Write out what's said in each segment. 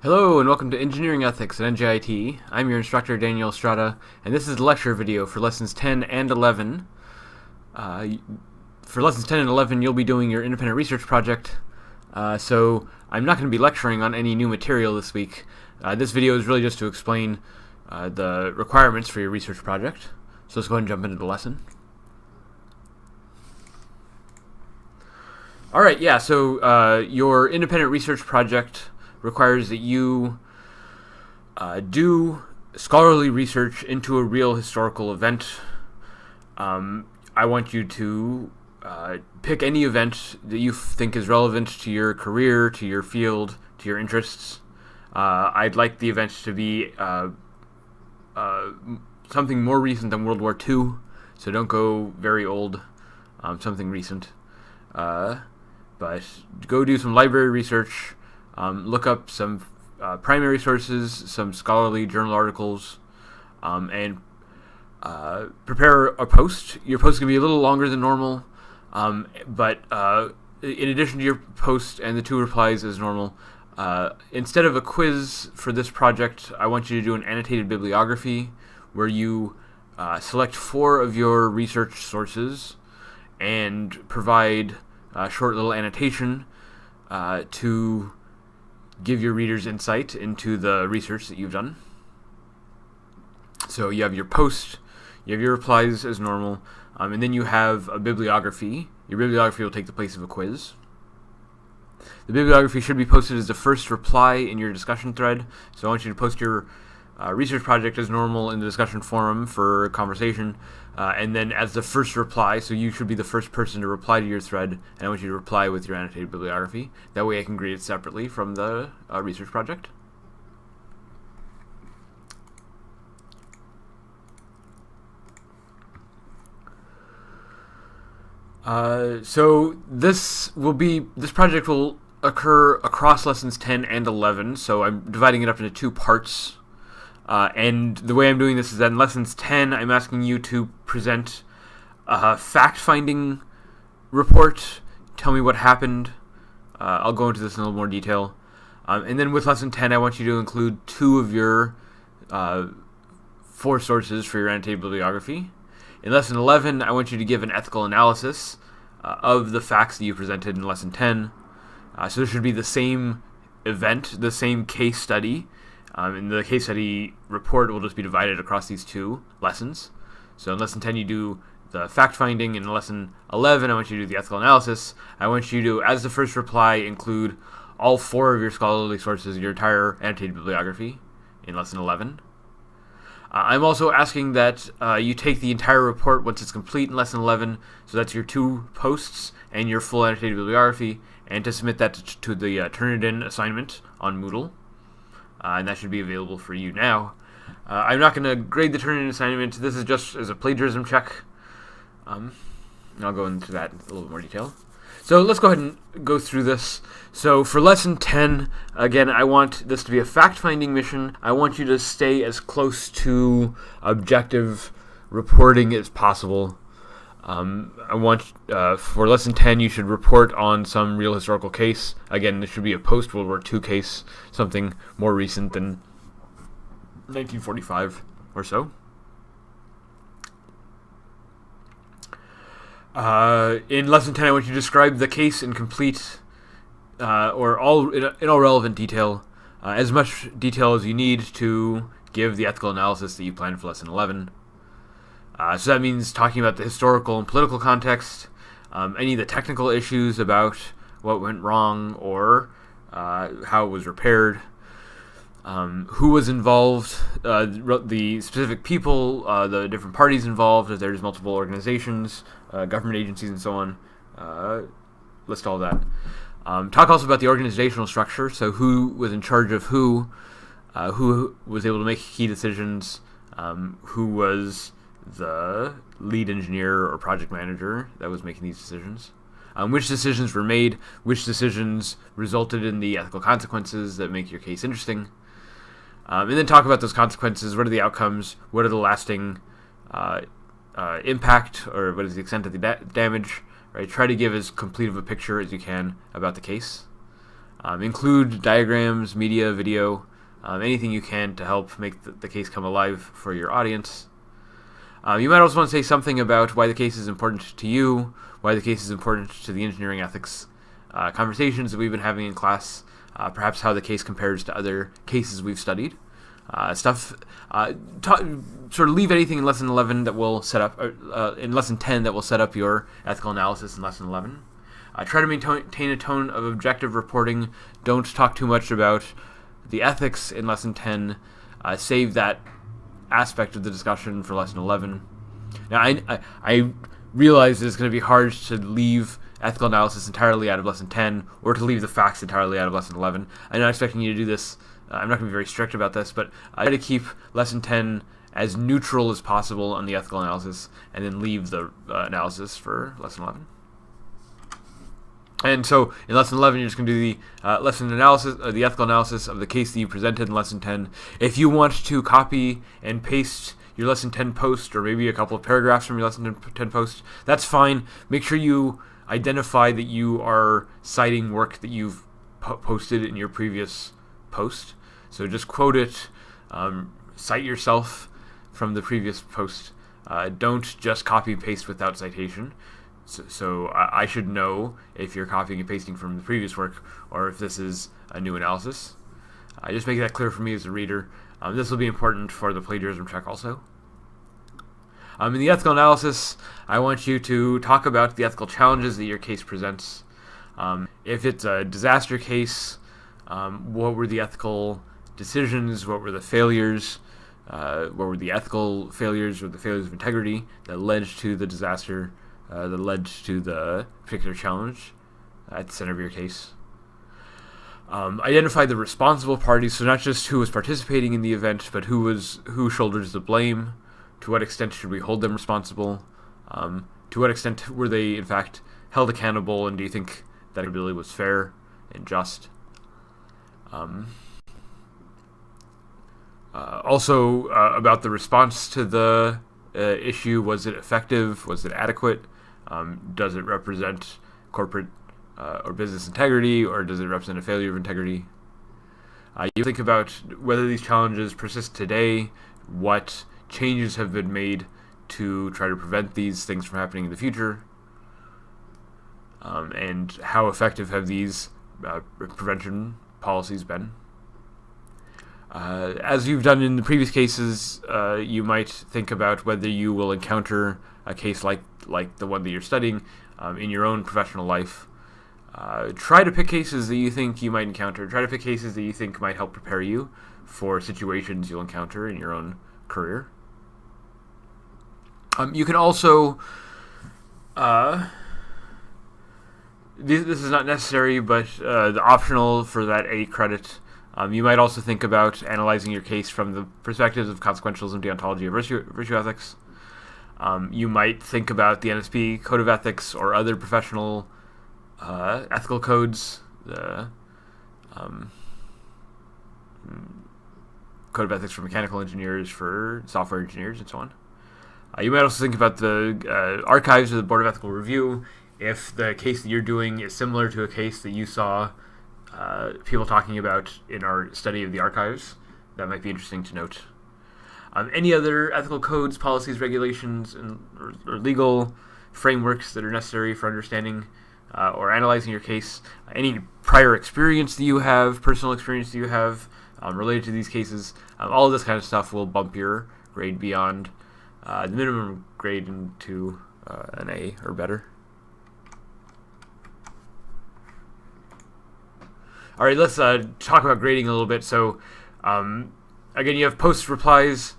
Hello and welcome to Engineering Ethics at NJIT. I'm your instructor Daniel Estrada, and this is the lecture video for lessons 10 and 11. For lessons 10 and 11, you'll be doing your independent research project, so I'm not going to be lecturing on any new material this week. This video is really just to explain the requirements for your research project. So let's go ahead and jump into the lesson. Alright, so your independent research project requires that you do scholarly research into a real historical event. I want you to pick any event that you think is relevant to your career, to your field, to your interests. I'd like the event to be something more recent than World War II, so don't go very old, something recent. But go do some library research. Look up some primary sources, some scholarly journal articles, and prepare a post. Your post can be a little longer than normal, but in addition to your post and the 2 replies as normal, instead of a quiz for this project, I want you to do an annotated bibliography where you select 4 of your research sources and provide a short little annotation to give your readers insight into the research that you've done. So you have your post, you have your replies as normal, and then you have a bibliography. Your bibliography will take the place of a quiz. The bibliography should be posted as the first reply in your discussion thread. So I want you to post your research project as normal in the discussion forum for conversation, and then as the first reply, so you should be the first person to reply to your thread, and I want you to reply with your annotated bibliography. That way I can grade it separately from the research project. So this project will occur across lessons 10 and 11, so I'm dividing it up into 2 parts. And the way I'm doing this is that in lessons 10, I'm asking you to present a fact-finding report. Tell me what happened. I'll go into this in a little more detail. And then with lesson 10, I want you to include 2 of your 4 sources for your annotated bibliography. In lesson 11, I want you to give an ethical analysis of the facts that you presented in lesson 10. So there should be the same event, the same case study. And the case study report will just be divided across these 2 lessons. So in lesson 10, you do the fact-finding. In lesson 11, I want you to do the ethical analysis. I want you to, as the first reply, include all 4 of your scholarly sources, your entire annotated bibliography in lesson 11. I'm also asking that you take the entire report once it's complete in lesson 11, so that's your 2 posts and your full annotated bibliography, and to submit that to the Turnitin assignment on Moodle. And that should be available for you now. I'm not going to grade the Turnitin assignment. This is just as a plagiarism check. And I'll go into that in a little bit more detail. So let's go ahead and go through this. So for lesson 10, again, I want this to be a fact-finding mission. I want you to stay as close to objective reporting as possible. I want, for lesson 10, you should report on some real historical case. Again, this should be a post-World War II case, something more recent than 1945 or so. In lesson 10, I want you to describe the case in complete, or in all relevant detail, as much detail as you need to give the ethical analysis that you planned for lesson 11. So that means talking about the historical and political context, any of the technical issues about what went wrong or how it was repaired, who was involved, the specific people, the different parties involved, if there's multiple organizations, government agencies, and so on. List all that. Talk also about the organizational structure, so who was in charge of who was able to make key decisions, who was the lead engineer or project manager that was making these decisions, which decisions were made, which decisions resulted in the ethical consequences that make your case interesting, and then talk about those consequences. What are the outcomes? What are the lasting impact, or what is the extent of the damage? Right? Try to give as complete of a picture as you can about the case. Include diagrams, media, video, anything you can to help make the case come alive for your audience. You might also want to say something about why the case is important to you, why the case is important to the engineering ethics conversations that we've been having in class, perhaps how the case compares to other cases we've studied. Sort of leave anything in lesson 11 that will set up, in lesson 10 that will set up your ethical analysis in lesson 11. Try to maintain a tone of objective reporting. Don't talk too much about the ethics in lesson 10. Save that aspect of the discussion for lesson 11. Now, I realize it's going to be hard to leave ethical analysis entirely out of lesson 10, or to leave the facts entirely out of lesson 11. I'm not expecting you to do this. I'm not going to be very strict about this, but I try to keep lesson 10 as neutral as possible on the ethical analysis, and then leave the analysis for lesson 11. And so in lesson 11, you're just going to do the lesson analysis, the ethical analysis of the case that you presented in lesson 10. If you want to copy and paste your lesson 10 post, or maybe a couple of paragraphs from your lesson 10 post, that's fine. Make sure you identify that you are citing work that you've posted in your previous post. So just quote it, cite yourself from the previous post. Don't just copy and paste without citation. So I should know if you're copying and pasting from the previous work, or if this is a new analysis. Just make that clear for me as a reader. This will be important for the plagiarism check also. In the ethical analysis, I want you to talk about the ethical challenges that your case presents. If it's a disaster case, what were the ethical decisions? What were the failures? What were the ethical failures or the failures of integrity that led to the disaster? That led to the particular challenge at the center of your case. Identify the responsible parties, so not just who was participating in the event, but who shoulders the blame. To what extent should we hold them responsible? To what extent were they, in fact, held accountable, and do you think that accountability was fair and just? Also, about the response to the issue, was it effective? Was it adequate? Does it represent corporate or business integrity, or does it represent a failure of integrity? You think about whether these challenges persist today, what changes have been made to try to prevent these things from happening in the future, and how effective have these prevention policies been. As you've done in the previous cases, you might think about whether you will encounter a case like the one that you're studying in your own professional life. Try to pick cases that you think you might encounter. Try to pick cases that you think might help prepare you for situations you'll encounter in your own career. You can also, this is not necessary, but the optional for that A credit, you might also think about analyzing your case from the perspectives of consequentialism, deontology, or virtue ethics. You might think about the NSP Code of Ethics or other professional ethical codes, the Code of Ethics for mechanical engineers, for software engineers, and so on. You might also think about the archives of the Board of Ethical Review. If the case that you're doing is similar to a case that you saw people talking about in our study of the archives, that might be interesting to note. Any other ethical codes, policies, regulations, or legal frameworks that are necessary for understanding or analyzing your case. Any prior experience that you have, personal experience that you have related to these cases, all of this kind of stuff will bump your grade beyond the minimum grade into an A or better. All right, let's talk about grading a little bit. So, again, you have post replies,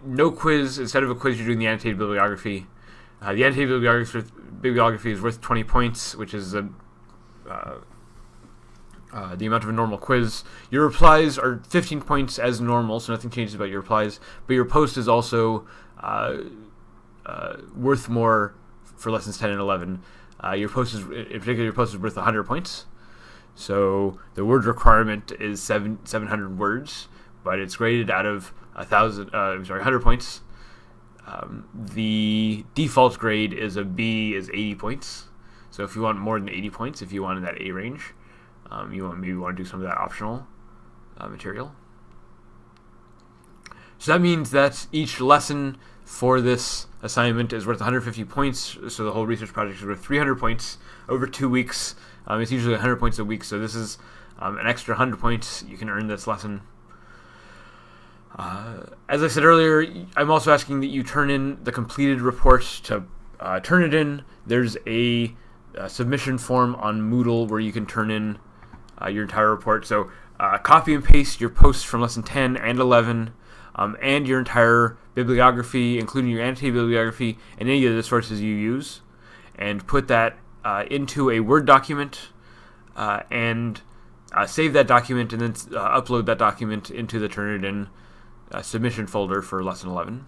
no quiz. Instead of a quiz, you're doing the annotated bibliography. The annotated bibliography is worth 20 points, which is the amount of a normal quiz. Your replies are 15 points as normal, so nothing changes about your replies. But your post is also worth more for lessons 10 and 11. Your post is, in particular, your post is worth 100 points. So the word requirement is 700 words, but it's graded out of 100 points. The default grade is a B, is 80 points. So if you want more than 80 points, if you want in that A range, maybe want to do some of that optional material. So that means that each lesson for this assignment is worth 150 points, so the whole research project is worth 300 points over 2 weeks. It's usually 100 points a week, so this is an extra 100 points you can earn this lesson. As I said earlier, I'm also asking that you turn in the completed report. To turn it in, there's a submission form on Moodle where you can turn in your entire report. So copy and paste your posts from lesson 10 and 11 and your entire bibliography, including your annotated bibliography and any of the sources you use, and put that into a Word document and save that document, and then upload that document into the Turnitin submission folder for lesson 11.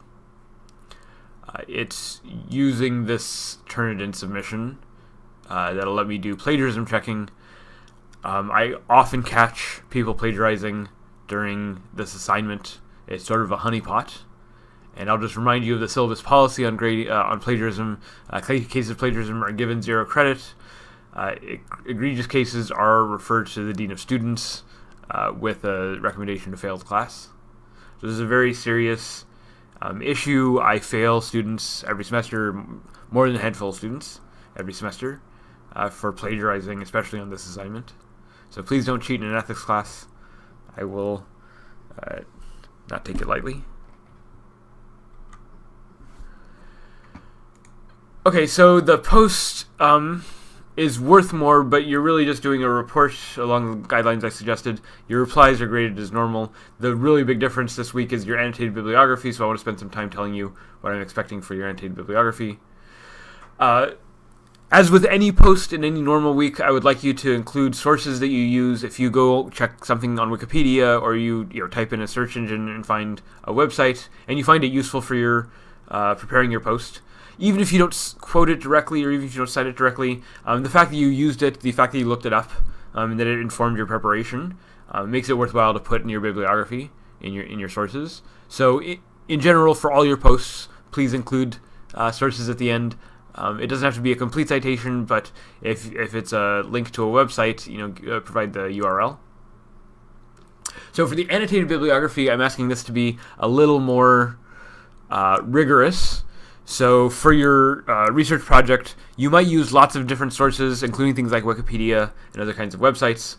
It's using this Turnitin submission that'll let me do plagiarism checking. I often catch people plagiarizing during this assignment. It's sort of a honeypot. And I'll just remind you of the syllabus policy on plagiarism. Cases of plagiarism are given 0 credit. Egregious cases are referred to the Dean of Students with a recommendation to fail the class. So this is a very serious issue. I fail students every semester, more than a handful of students every semester, for plagiarizing, especially on this assignment. So please don't cheat in an ethics class. I will not take it lightly. Okay, so the post is worth more, but you're really just doing a report along the guidelines I suggested. Your replies are graded as normal. The really big difference this week is your annotated bibliography, so I want to spend some time telling you what I'm expecting for your annotated bibliography. As with any post in any normal week, I would like you to include sources that you use. If you go check something on Wikipedia, or you type in a search engine and find a website, and you find it useful for your preparing your post, even if you don't quote it directly, or even if you don't cite it directly, the fact that you used it, the fact that you looked it up, and that it informed your preparation, makes it worthwhile to put in your bibliography, in your sources. So in general, for all your posts, please include sources at the end. It doesn't have to be a complete citation, but if it's a link to a website, provide the URL. So for the annotated bibliography, I'm asking this to be a little more rigorous. So for your research project, you might use lots of different sources, including things like Wikipedia and other kinds of websites.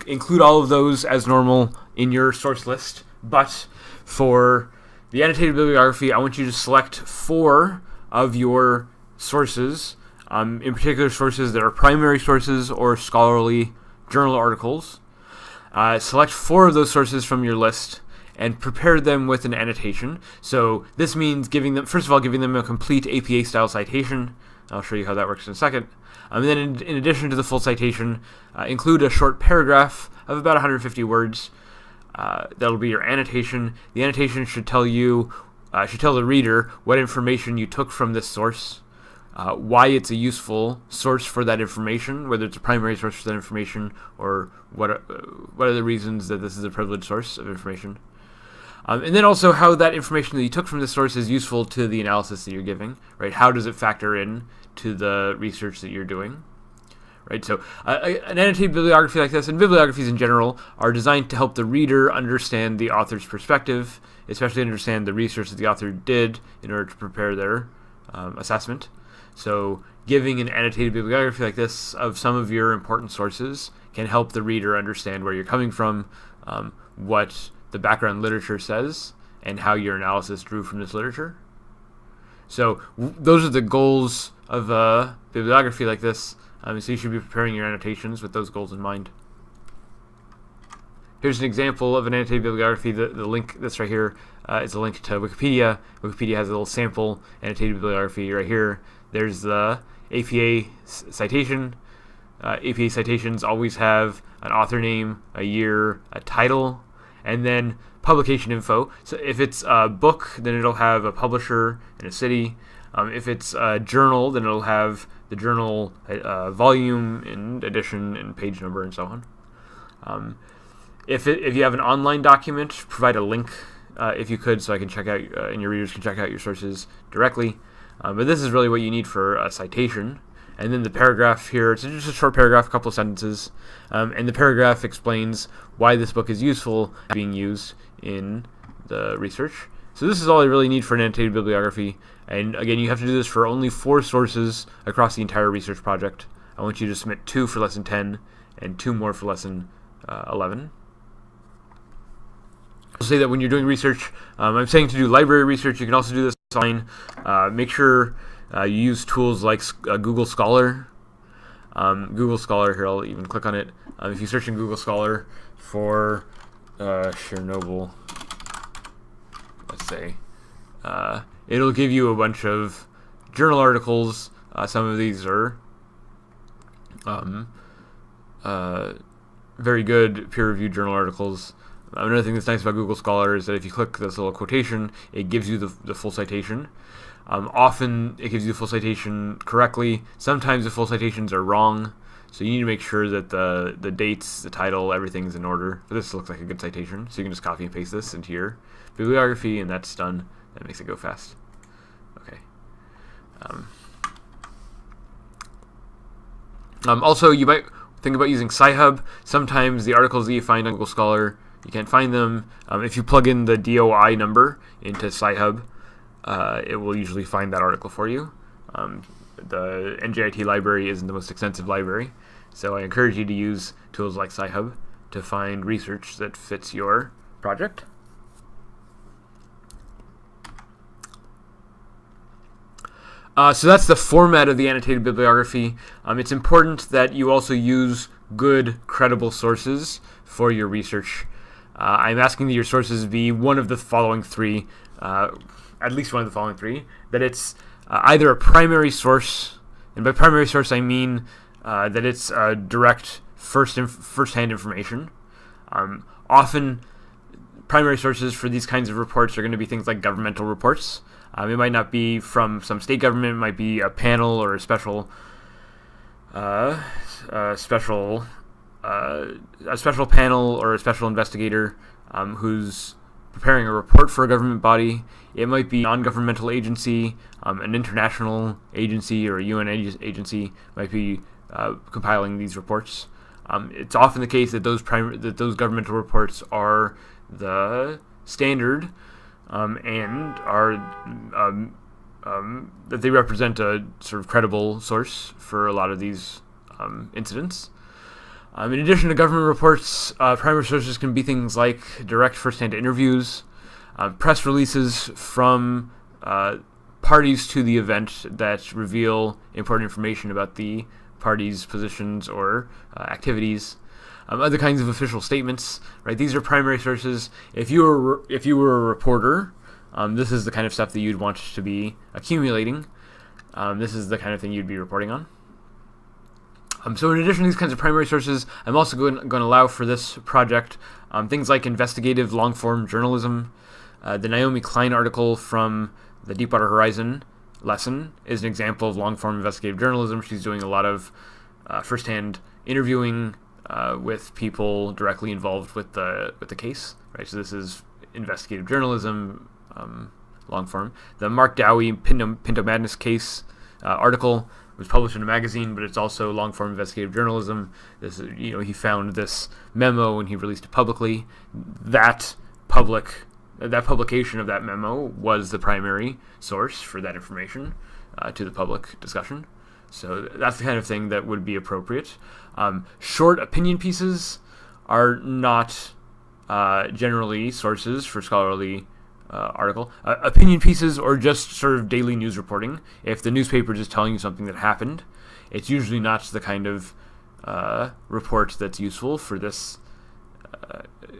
Include all of those as normal in your source list. But for the annotated bibliography, I want you to select 4 of your sources, in particular sources that are primary sources or scholarly journal articles. Select 4 of those sources from your list and prepare them with an annotation. So this means giving them a complete APA-style citation. I'll show you how that works in a second. And then in addition to the full citation, include a short paragraph of about 150 words. That'll be your annotation. The annotation should tell the reader what information you took from this source, why it's a useful source for that information, whether it's a primary source for that information, or what are the reasons that this is a privileged source of information. And then also how that information that you took from this source is useful to the analysis that you're giving, right? How does it factor in to the research that you're doing, right? So an annotated bibliography like this, and bibliographies in general, are designed to help the reader understand the author's perspective, especially understand the research that the author did in order to prepare their assessment. So giving an annotated bibliography like this of some of your important sources can help the reader understand where you're coming from, what the background literature says, and how your analysis drew from this literature. So those are the goals of a bibliography like this. So you should be preparing your annotations with those goals in mind. Here's an example of an annotated bibliography. The link that's right here is a link to Wikipedia. Wikipedia has a little sample annotated bibliography right here. There's the APA citation. APA citations always have an author name, a year, a title, and then publication info. So if it's a book, then it'll have a publisher and a city. If it's a journal, then it'll have the journal volume and edition and page number and so on. If you have an online document, provide a link if you could, so I can check out and your readers can check out your sources directly. But this is really what you need for a citation. and then the paragraph here, it's just a short paragraph, a couple of sentences, and the paragraph explains why this book is useful being used in the research. So this is all I really need for an annotated bibliography, and again, you have to do this for only 4 sources across the entire research project. I want you to submit 2 for lesson 10 and 2 more for lesson 11. I'll say that when you're doing research, I'm saying to do library research. You can also do this online. Make sure you use tools like Google Scholar. Google Scholar, here I'll even click on it. If you search in Google Scholar for Chernobyl, let's say, it'll give you a bunch of journal articles. Some of these are very good peer-reviewed journal articles. Another thing that's nice about Google Scholar is that if you click this little quotation, it gives you the full citation. Often it gives you the full citation correctly. Sometimes the full citations are wrong, so you need to make sure that the dates, the title, everything's in order. But this looks like a good citation, so you can just copy and paste this into your bibliography, and that's done. That makes it go fast. Okay. Also, you might think about using Sci-Hub. Sometimes the articles that you find on Google Scholar, you can't find them. If you plug in the DOI number into Sci-Hub, it will usually find that article for you. The NJIT library isn't the most extensive library, so I encourage you to use tools like Sci-Hub to find research that fits your project. So that's the format of the annotated bibliography. It's important that you also use good, credible sources for your research. I'm asking that your sources be one of the following 3, at least one of the following 3, that it's either a primary source, and by primary source I mean that it's direct first-hand information. Often primary sources for these kinds of reports are going to be things like governmental reports. It might not be from some state government. It might be a panel or a special panel or a special investigator who's preparing a report for a government body. It might be a non-governmental agency, an international agency or a UN agency might be compiling these reports. It's often the case that those governmental reports are the standard and are that they represent a sort of credible source for a lot of these incidents. In addition to government reports, primary sources can be things like direct first-hand interviews, press releases from parties to the event that reveal important information about the parties' positions or activities. Other kinds of official statements, right? These are primary sources. If you were a reporter, this is the kind of stuff that you'd want to be accumulating. This is the kind of thing you'd be reporting on. So in addition to these kinds of primary sources, I'm also going to allow for this project things like investigative long-form journalism. The Naomi Klein article from the Deepwater Horizon lesson is an example of long-form investigative journalism. She's doing a lot of first-hand interviewing with people directly involved with the case, right? So this is investigative journalism, long form. The Mark Dowie Pinto Madness case article was published in a magazine, but it's also long form investigative journalism. This is, he found this memo and he released it publicly. That publication of that memo was the primary source for that information to the public discussion. So that's the kind of thing that would be appropriate. Short opinion pieces are not generally sources for scholarly article. Opinion pieces or just sort of daily news reporting. If the newspaper is just telling you something that happened, it's usually not the kind of report that's useful for this.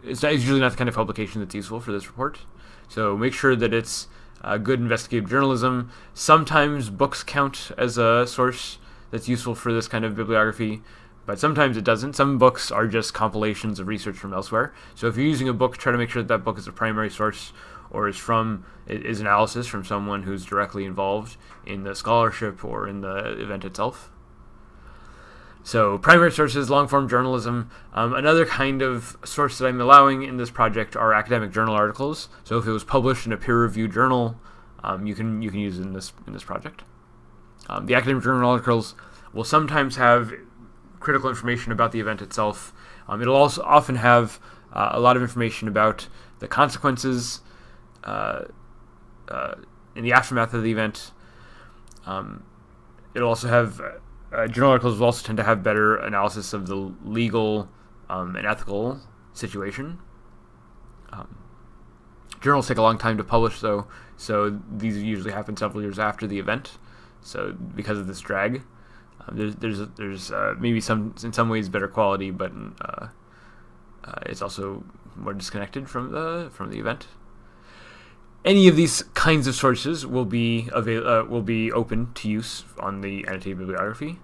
It's usually not the kind of publication that's useful for this report. So make sure that it's good investigative journalism. Sometimes books count as a source that's useful for this kind of bibliography, but sometimes it doesn't. Some books are just compilations of research from elsewhere. So if you're using a book, try to make sure that book is a primary source or is analysis from someone who's directly involved in the scholarship or in the event itself. So primary sources, long-form journalism. Another kind of source that I'm allowing in this project are academic journal articles. So if it was published in a peer-reviewed journal, you can use it in this project. The academic journal articles, will sometimes have critical information about the event itself. It'll also often have a lot of information about the consequences in the aftermath of the event. It'll also have journal articles will also tend to have better analysis of the legal and ethical situation. Journals take a long time to publish, though, so these usually happen several years after the event. So because of this drag, there's maybe in some ways better quality, but it's also more disconnected from the event. Any of these kinds of sources will be open to use on the annotated bibliography.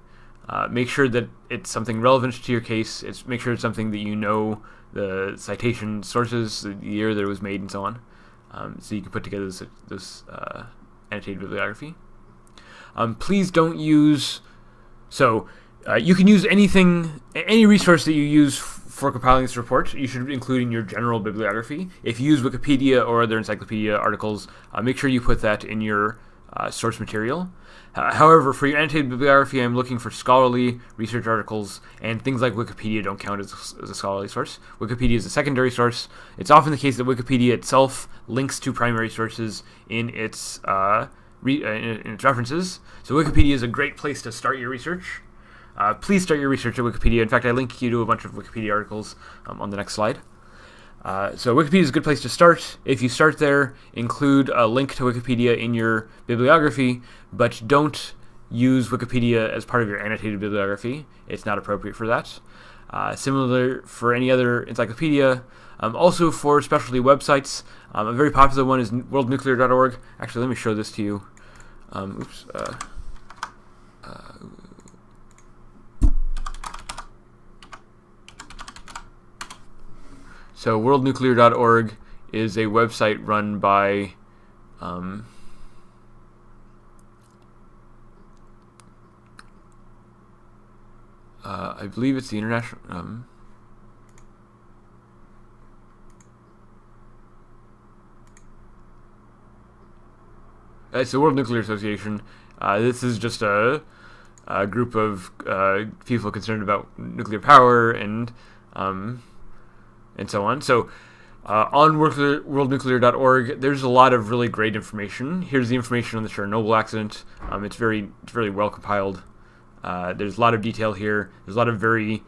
Make sure that it's something relevant to your case. Make sure it's something that you know the citation sources, the year that it was made, and so on, so you can put together this annotated bibliography. Please don't use. So you can use any resource that you use for compiling this report. You should include in your general bibliography. If you use Wikipedia or other encyclopedia articles, make sure you put that in your source material. However, for your annotated bibliography, I'm looking for scholarly research articles, and things like Wikipedia don't count as a scholarly source. Wikipedia is a secondary source. It's often the case that Wikipedia itself links to primary sources in its references. So Wikipedia is a great place to start your research. Please start your research at Wikipedia. In fact, I link you to a bunch of Wikipedia articles on the next slide. So Wikipedia is a good place to start. If you start there, include a link to Wikipedia in your bibliography, but don't use Wikipedia as part of your annotated bibliography. It's not appropriate for that. Similar for any other encyclopedia. Also for specialty websites, a very popular one is worldnuclear.org. Actually, let me show this to you. So worldnuclear.org is a website run by I believe it's the international it's the World Nuclear Association. This is just a group of people concerned about nuclear power and so on. So on worldnuclear.org, there's a lot of really great information. Here's the information on the Chernobyl accident. It's very well compiled. There's a lot of detail here. There's a lot of very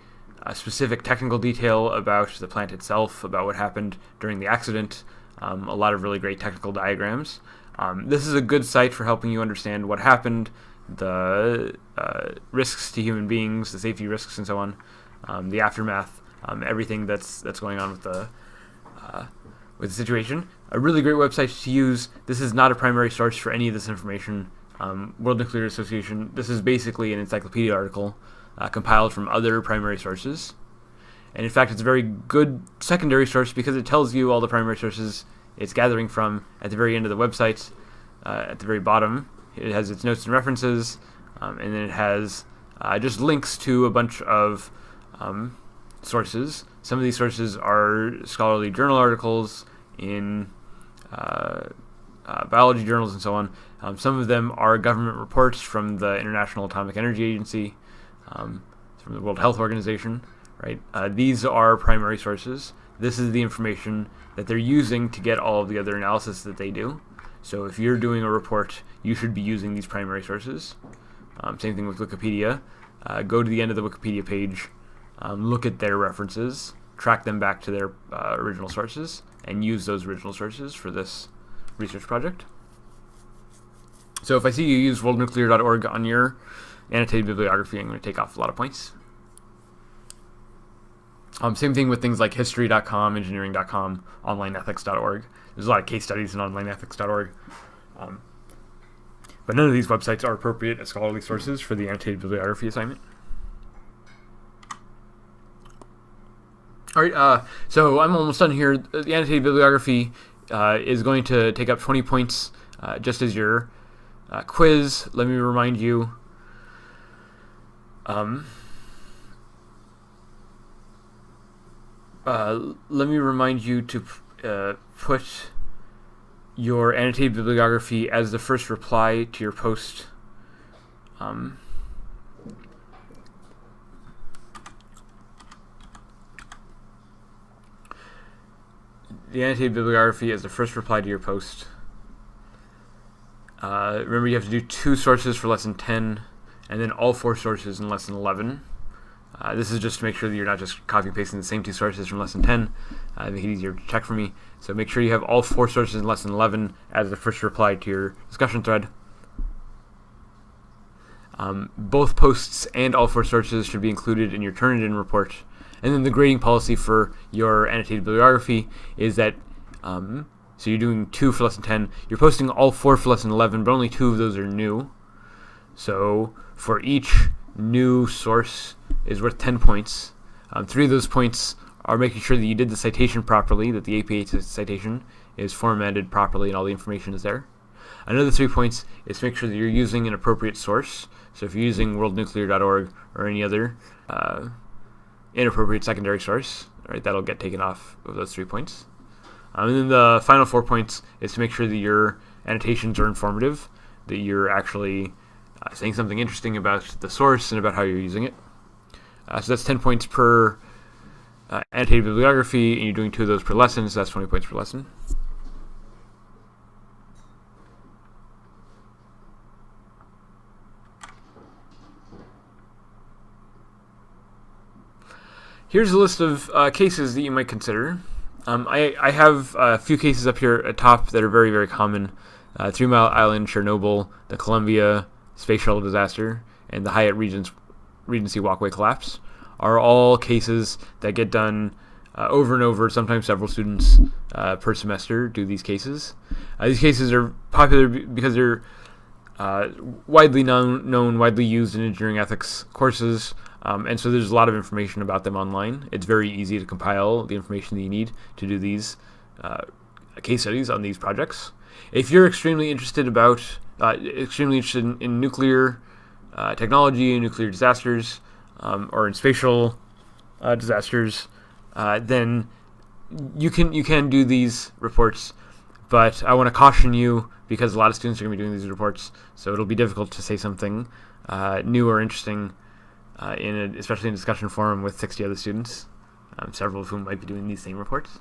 specific technical detail about the plant itself, about what happened during the accident. A lot of really great technical diagrams. This is a good site for helping you understand what happened, the risks to human beings, the safety risks, and so on, the aftermath. Everything that's going on with the situation. A really great website to use. This is not a primary source for any of this information. World Nuclear Association, this is basically an encyclopedia article compiled from other primary sources. And in fact, it's a very good secondary source because it tells you all the primary sources it's gathering from at the very end of the website. At the very bottom, it has its notes and references, and then it has just links to a bunch of sources. Some of these sources are scholarly journal articles in biology journals and so on. Some of them are government reports from the International Atomic Energy Agency, from the World Health Organization. Right? These are primary sources. This is the information that they're using to get all of the other analysis that they do. So if you're doing a report, you should be using these primary sources. Same thing with Wikipedia. Go to the end of the Wikipedia page. Look at their references, track them back to their original sources, and use those original sources for this research project. So if I see you use worldnuclear.org on your annotated bibliography, I'm going to take off a lot of points. Same thing with things like history.com, engineering.com, onlineethics.org. There's a lot of case studies in onlineethics.org. But none of these websites are appropriate as scholarly sources for the annotated bibliography assignment. All right, so I'm almost done here. The annotated bibliography is going to take up 20 points just as your quiz. Let me remind you. Let me remind you to put your annotated bibliography as the first reply to your post. the annotated bibliography as the first reply to your post. Remember, you have to do 2 sources for lesson 10, and then all 4 sources in lesson 11. This is just to make sure that you're not just copy and pasting the same 2 sources from lesson 10. Make it easier to check for me. So make sure you have all 4 sources in lesson 11 as the first reply to your discussion thread. Both posts and all 4 sources should be included in your Turnitin report. And then the grading policy for your annotated bibliography is that, so you're doing 2 for lesson 10, you're posting all 4 for lesson 11, but only 2 of those are new. So for each new source is worth 10 points. 3 of those points are making sure that you did the citation properly, that the APA citation is formatted properly and all the information is there. Another 3 points is to make sure that you're using an appropriate source. So if you're using worldnuclear.org or any other inappropriate secondary source, right, that'll get taken off of those 3 points. And then the final 4 points is to make sure that your annotations are informative, that you're actually saying something interesting about the source and about how you're using it. So that's 10 points per annotated bibliography, and you're doing 2 of those per lesson, so that's 20 points per lesson. Here's a list of cases that you might consider. I have a few cases up here at top that are very, very common. 3 Mile Island, Chernobyl, the Columbia space shuttle disaster, and the Hyatt Regency walkway collapse are all cases that get done over and over. Sometimes several students per semester do these cases. These cases are popular because they're widely known, widely used in engineering ethics courses. And so there's a lot of information about them online. It's very easy to compile the information that you need to do these case studies on these projects. If you're extremely interested in nuclear technology, nuclear disasters, or in spatial disasters, then you can do these reports. But I want to caution you, because a lot of students are going to be doing these reports, so it'll be difficult to say something new or interesting especially in a discussion forum with 60 other students, several of whom might be doing these same reports.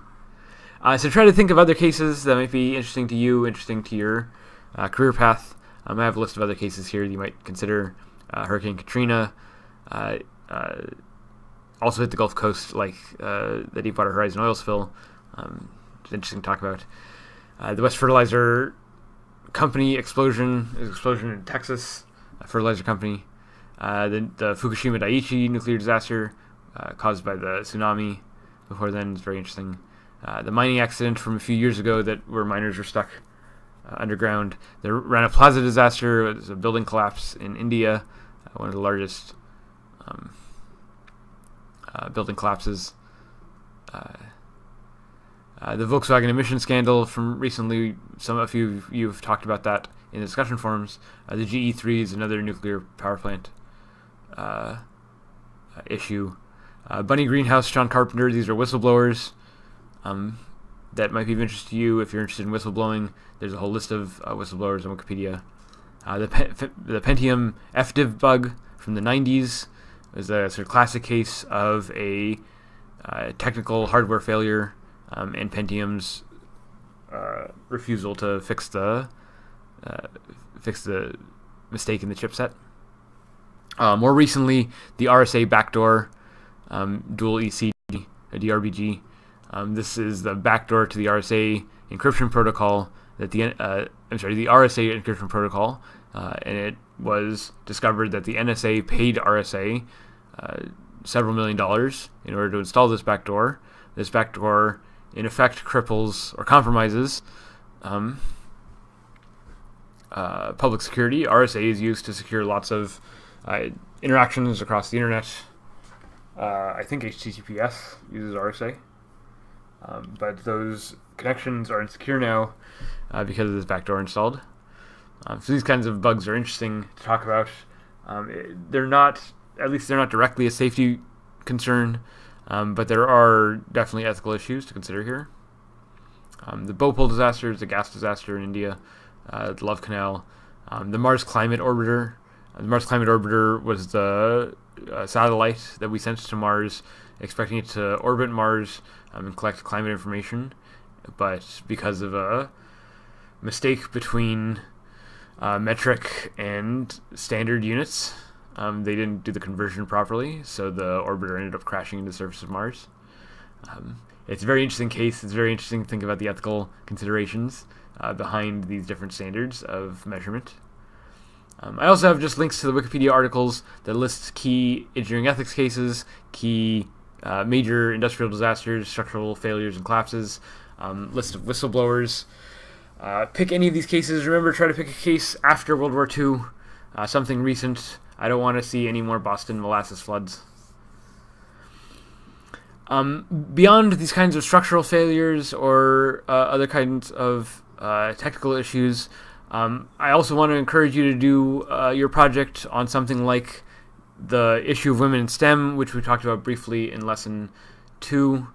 So try to think of other cases that might be interesting to you, interesting to your career path. I have a list of other cases here that you might consider. Hurricane Katrina also hit the Gulf Coast, like the Deepwater Horizon oil spill. It's interesting to talk about. The West Fertilizer Company explosion in Texas, a fertilizer company. The Fukushima Daiichi nuclear disaster caused by the tsunami before then is very interesting. The mining accident from a few years ago where miners were stuck underground. The Rana Plaza disaster was a building collapse in India, one of the largest building collapses. The Volkswagen emission scandal from recently, a few of you have talked about that in the discussion forums. The GE3 is another nuclear power plant issue. Bunny Greenhouse, John Carpenter, these are whistleblowers that might be of interest to you if you're interested in whistleblowing. There's a whole list of whistleblowers on Wikipedia. The Pentium FDiv bug from the 90s is a sort of classic case of a technical hardware failure and Pentium's refusal to fix the mistake in the chipset. More recently, the RSA backdoor dual EC DRBG. This is the backdoor to the RSA encryption protocol that the RSA encryption protocol, and it was discovered that the NSA paid RSA several $1 million in order to install this backdoor. This backdoor, in effect, cripples or compromises public security. RSA is used to secure lots of interactions across the internet. I think HTTPS uses RSA, but those connections are insecure now because of this backdoor installed. So these kinds of bugs are interesting to talk about. They're not directly a safety concern, but there are definitely ethical issues to consider here. The Bhopal disaster is a gas disaster in India. The Love Canal, the Mars Climate Orbiter. The Mars Climate Orbiter was the satellite that we sent to Mars, expecting it to orbit Mars and collect climate information. but because of a mistake between metric and standard units, they didn't do the conversion properly, so the orbiter ended up crashing into the surface of Mars. It's a very interesting case. It's very interesting to think about the ethical considerations behind these different standards of measurement. I also have just links to the Wikipedia articles that list key engineering ethics cases, key major industrial disasters, structural failures and collapses, list of whistleblowers. Pick any of these cases. Remember, try to pick a case after World War II, something recent. I don't want to see any more Boston molasses floods. Beyond these kinds of structural failures or other kinds of technical issues, I also want to encourage you to do your project on something like the issue of women in STEM, which we talked about briefly in Lesson 2.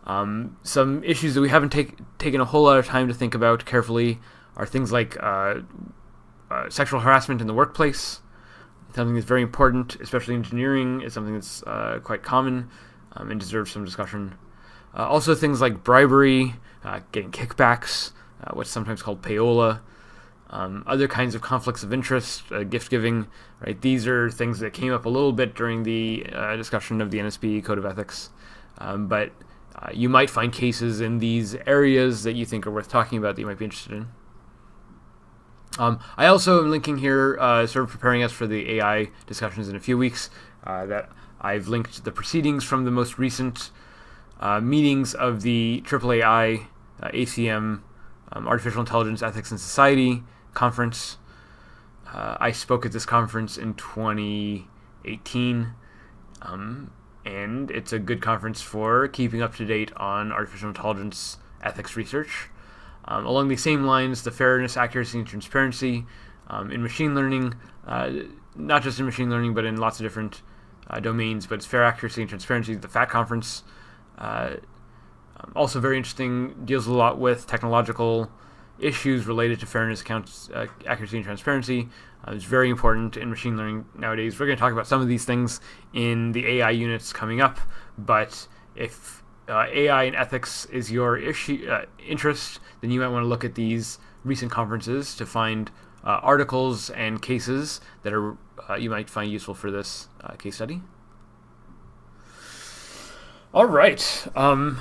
Some issues that we haven't taken a whole lot of time to think about carefully are things like sexual harassment in the workplace, something that's very important, especially engineering, is something that's quite common and deserves some discussion. Also things like bribery, getting kickbacks, what's sometimes called payola, other kinds of conflicts of interest, gift giving, right? These are things that came up a little bit during the discussion of the NSP Code of Ethics, but you might find cases in these areas that you think are worth talking about that you might be interested in. I also am linking here, sort of preparing us for the AI discussions in a few weeks, that I've linked the proceedings from the most recent meetings of the AAAI ACM Artificial Intelligence Ethics and Society conference. I spoke at this conference in 2018, and it's a good conference for keeping up to date on artificial intelligence ethics research. Along the same lines, the fairness, accuracy, and transparency in machine learning, not just in machine learning, but in lots of different domains, but it's fair accuracy and transparency at the FAT conference. Also very interesting, deals a lot with technological issues related to fairness, accuracy, and transparency. It's very important in machine learning nowadays. We're going to talk about some of these things in the AI units coming up, but if AI and ethics is your interest, then you might want to look at these recent conferences to find articles and cases that are you might find useful for this case study. All right,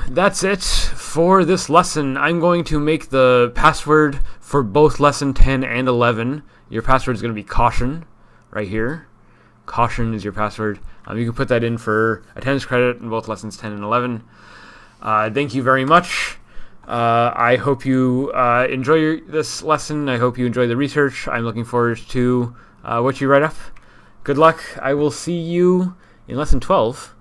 that's it for this lesson. I'm going to make the password for both lesson 10 and 11. Your password is going to be caution right here. Caution is your password. You can put that in for attendance credit in both lessons 10 and 11. Thank you very much. I hope you enjoy this lesson. I hope you enjoy the research. I'm looking forward to what you write up. Good luck. I will see you in lesson 12.